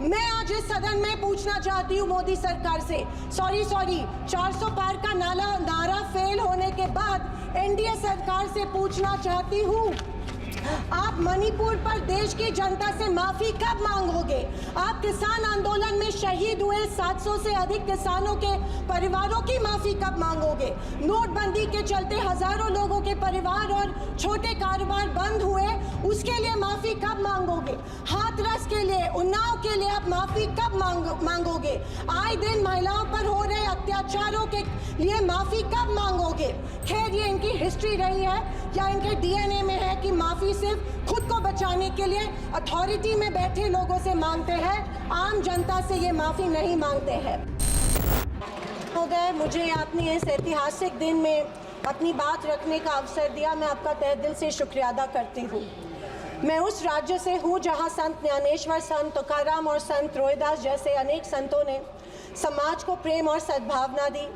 मैं आज इस सदन में पूछना चाहती हूँ मोदी सरकार से, सॉरी 400 पार का नारा फेल होने के बाद एनडीए सरकार से पूछना चाहती हूँ, आप मणिपुर पर देश की जनता से माफी कब मांगोगे? आप किसान आंदोलन में शहीद हुए 700 से अधिक किसानों के परिवारों की माफी कब मांगोगे? नोटबंदी के चलते हजारों लोगों के परिवार और छोटे कारोबार बंद हुए, उसके लिए माफी कब मांगोगे? हाथरस के लिए, उन्नाव के लिए आप माफी कब मांगोगे? आए दिन महिलाओं पर हो रहे अत्याचारों के लिए माफी कब मांगोगे? खैर, ये इनकी हिस्ट्री रही है या इनके डीएनए में है कि माफी सिर्फ खुद को बचाने के लिए अथॉरिटी में बैठे लोगों से मांगते हैं, आम जनता से ये माफी नहीं मांगते हैं। हो गए, मुझे अपनी इस ऐतिहासिक दिन में अपनी बात रखने का अवसर दिया, मैं आपका तहे दिल से शुक्रिया अदा करती हूँ। मैं उस राज्य से हूँ जहाँ संत ज्ञानेश्वर, संत तुकाराम और संत रोहिदास जैसे अनेक संतों ने समाज को प्रेम और सद्भावना दी।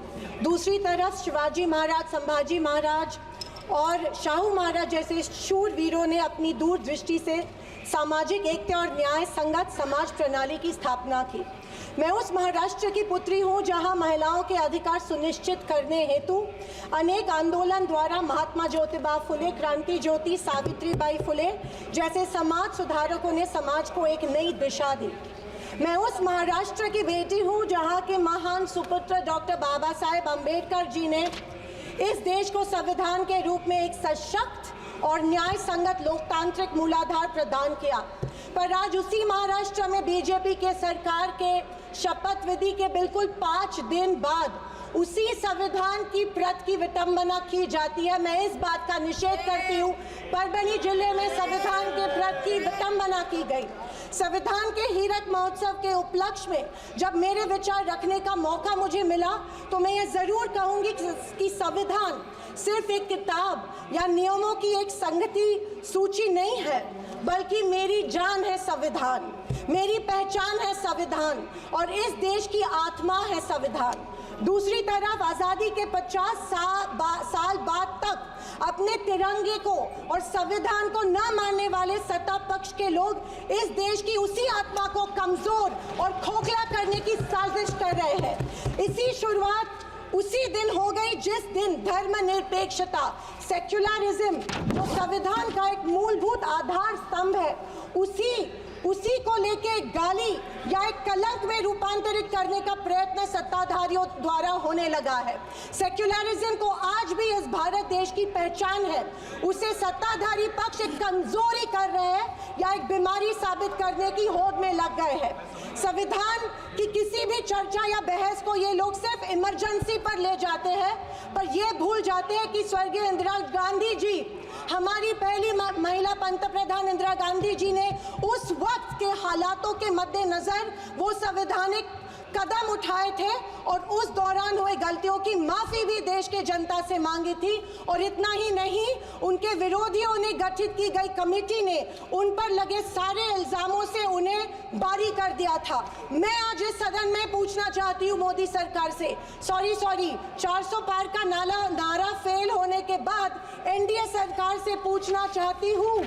दूसरी तरफ शिवाजी महाराज, संभाजी महाराज और शाहू महाराज जैसे शूरवीरों ने अपनी दूरदृष्टि से सामाजिक एकता और न्याय संगत समाज प्रणाली की स्थापना की। मैं उस महाराष्ट्र की पुत्री हूँ जहाँ महिलाओं के अधिकार सुनिश्चित करने हेतु अनेक आंदोलन द्वारा महात्मा ज्योतिबा फुले, क्रांति ज्योति सावित्रीबाई फुले जैसे समाज सुधारकों ने समाज को एक नई दिशा दी। मैं उस महाराष्ट्र की बेटी हूँ जहाँ के महान सुपुत्र डॉक्टर बाबा साहेब अम्बेडकर जी ने इस देश को संविधान के रूप में एक सशक्त और न्याय संगत लोकतांत्रिक मूलाधार प्रदान किया। पर आज उसी महाराष्ट्र में बीजेपी के सरकार के शपथ विधि के बिल्कुल 5 दिन बाद उसी संविधान की प्रत की विटंबना की जाती है। मैं इस बात का निषेध करती हूँ। परभणी जिले में संविधान के प्रत की विटंबना की गई। संविधान के हीरक महोत्सव के उपलक्ष्य में जब मेरे विचार रखने का मौका मुझे मिला तो मैं ये ज़रूर कहूँगी कि संविधान सिर्फ एक किताब या नियमों की एक संगति सूची नहीं है, बल्कि मेरी जान है संविधान, मेरी पहचान है संविधान और इस देश की आत्मा है संविधान। दूसरी तरफ आज़ादी के 50 साल बाद तक अपने तिरंगे को और संविधान को न मानने वाले सत्ता पक्ष के लोग इस देश की उसी आत्मा को कमजोर और खोखला करने की साजिश कर रहे हैं। इसी शुरुआत उसी दिन हो गई जिस दिन धर्मनिरपेक्षता, सेक्युलरिज्म, जो संविधान का एक मूलभूत आधार स्तंभ है, उसी को लेके गाली या एक कलंक में रूपांतरित करने का प्रयत्न सत्ताधारियों द्वारा होने लगा है। सेक्युलरिज्म को आज भी इस भारत देश की पहचान है, उसे सत्ताधारी पक्ष एक कमजोरी कर रहे हैं या एक बीमारी साबित करने की होड़ में लग गए हैं। संविधान की किसी भी चर्चा या बहस को ये लोग सिर्फ इमरजेंसी पर ले जाते हैं, पर ये भूल जाते हैं कि स्वर्गीय इंदिरा गांधी जी, हमारी पहली महिला पंतप्रधान इंदिरा गांधी जी ने उस वक्त के हालातों के मद्देनजर वो संवैधानिक कदम उठाए थे और उस दौरान हुए गलतियों की माफ़ी भी देश के जनता से मांगी थी। और इतना ही नहीं, उनके विरोधियों ने गठित की गई कमेटी ने उन पर लगे सारे इल्ज़ामों से उन्हें बारी कर दिया था। मैं आज इस सदन में पूछना चाहती हूँ मोदी सरकार से, सॉरी 400 पार का नारा फेल होने के बाद एनडीए सरकार से पूछना चाहती हूँ,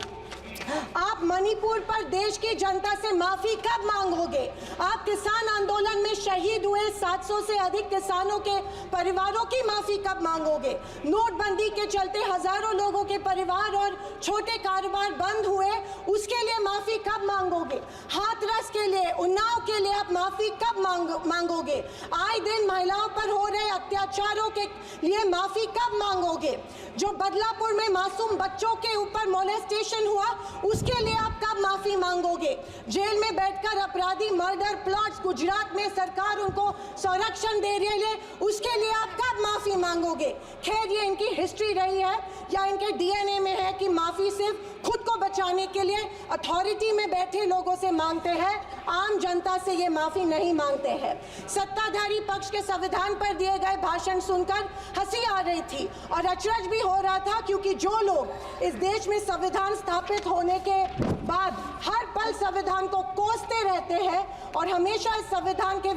आप मणिपुर पर देश की जनता से माफी कब मांगोगे? आप किसान आंदोलन में शहीद हुए 700 से अधिक किसानों के परिवारों की माफी कब मांगोगे? नोटबंदी के चलते हजारों लोगों के परिवार और छोटे कारोबार बंद हुए, उसके लिए माफी कब मांगोगे? हाथरस के लिए, उन्नाव के लिए आप माफी कब मांगोगे? आए दिन महिलाओं पर हो रहे अत्याचारों के लिए माफी कब मांगोगे? जो बदलापुर में मासूम बच्चों के ऊपर मोलेस्टेशन हुआ, उसके लिए आप कब माफी मांगोगे? जेल में बैठकर अपराधी मर्डर प्लॉट्स गुजरात में सरकार उनको संरक्षण दे रही है, उसके लिए आप कब माफी मांगोगे? खैर, ये इनकी हिस्ट्री रही है या इनके डीएनए में है कि माफी सिर्फ खुद को बचाने के लिए अथॉरिटी में बैठे लोगों से मांगते हैं, आम जनता से ये माफी नहीं मांगते हैं। सत्ताधारी पक्ष के संविधान पर दिए गए भाषण सुनकर हंसी आ रही थी और अचरज भी हो रहा था, क्योंकि जो लोग इस देश में संविधान स्थापित होने के बाद हर पल संविधान को कोसते रहते हैं और हमेशा इस संविधान के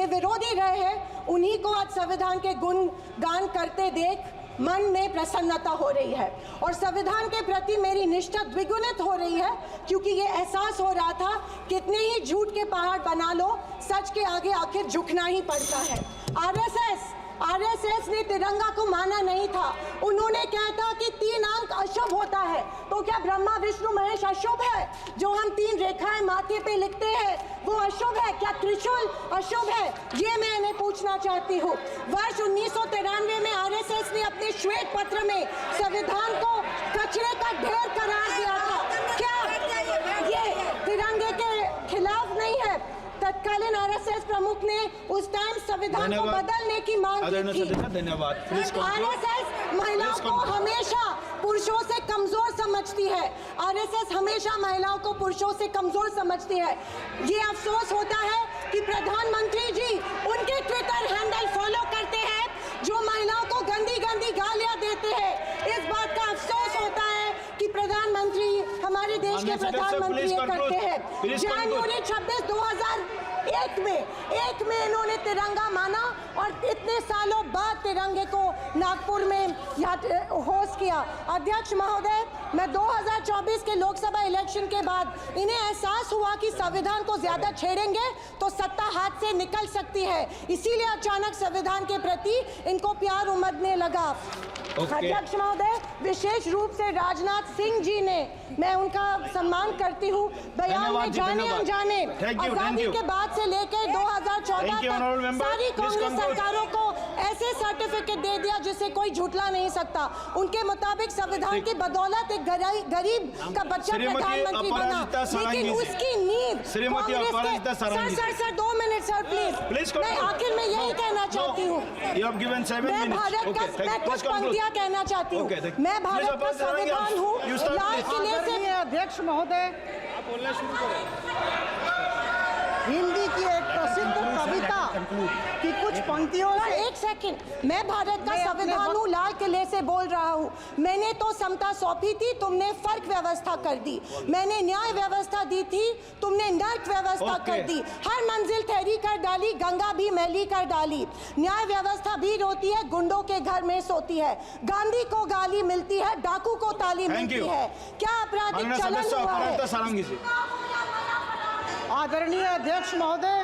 विरोधी रहे हैं, उन्हीं को आज संविधान के गुणगान करते देख मन में प्रसन्नता हो रही है और संविधान के प्रति मेरी निष्ठा द्विगुणित हो रही है, क्योंकि ये एहसास हो रहा था कितने ही झूठ के पहाड़ बना लो, सच के आगे आखिर झुकना ही पड़ता है। आरएसएस ने तिरंगा को माना नहीं था। उन्होंने कहा था कि 3 अंक अशुभ होता है, तो क्या ब्रह्मा विष्णु महेश अशुभ है? जो हम 3 रेखाएं माथे पे लिखते हैं वो अशुभ है? क्या त्रिशूल अशुभ है? ये मैं इन्हें पूछना चाहती हूँ। वर्ष 1993 में आरएसएस ने अपने श्वेत पत्र में संविधान को कचरे का ढेर करार दिया था। क्या ये तिरंगे के खिलाफ नहीं है? तत्कालीन आरएसएस प्रमुख ने उस टाइम संविधान को बदलने की मांग की थी। धन्यवाद। आरएसएस महिलाओं को हमेशा पुरुषों से कमजोर समझती है। आरएसएस हमेशा महिलाओं को पुरुषों से कमजोर समझती है। ये अफसोस होता है कि प्रधानमंत्री जी उनके ट्विटर हैंडल फॉलो करते हैं जो महिलाओं को गंदी गंदी गालियां देते हैं। इस बात का अफसोस होता है कि प्रधानमंत्री, हमारे देश के प्रधानमंत्री ये करते हैं। जनवरी 26, 2001 में इन्होंने तिरंगा माना और इतने सालों बाद तिरंगे को नागपुर में होस्ट किया। अध्यक्ष महोदय, मैं 2024 के लोकसभा इलेक्शन के बाद इन्हें एहसास हुआ कि संविधान को ज्यादा छेड़ेंगे तो सत्ता हाथ से निकल सकती है, इसीलिए अचानक संविधान के प्रति इनको प्यार उमड़ने लगा। अध्यक्ष महोदय, विशेष रूप से राजनाथ सिंह जी ने, मैं उनका सम्मान करती हूँ, बयान में जाने अनजाने आजादी के बाद से लेकर 2014 तक सारी कांग्रेस सरकारों को ऐसे सर्टिफिकेट दे दिया जिसे कोई झुठला नहीं सकता। उनके मुताबिक संविधान की बदौलत एक गरीब का बच्चा प्रधानमंत्री बना, लेकिन उसकी नींव सर 2 मिनट सर प्लीज। मैं आखिर में यही कहना चाहती हूँ, मैं भारत का कुछ पंक्तियां कहना चाहती हूँ। मैं भारत का संविधान हूँ। लाल किले से अध्यक्ष महोदय, हिंदी की एक प्रसिद्ध कविता की कुछ पंक्तियों से। एक सेकंड, मैं भारत का संविधान हूँ, लाल किले से बोल रहा हूँ। मैंने तो समता सौंपी थी, तुमने फर्क व्यवस्था कर दी। मैंने न्याय व्यवस्था दी थी, तुमने नर्क व्यवस्था कर दी। हर मंजिल ठहरी कर डाली, गंगा भी मैली कर डाली। न्याय व्यवस्था भी रोती है, गुंडों के घर में सोती है। गांधी को गाली मिलती है, डाकू को ताली मिलती है। क्या आपराधिक चलन हुआ है? आदरणीय अध्यक्ष महोदय,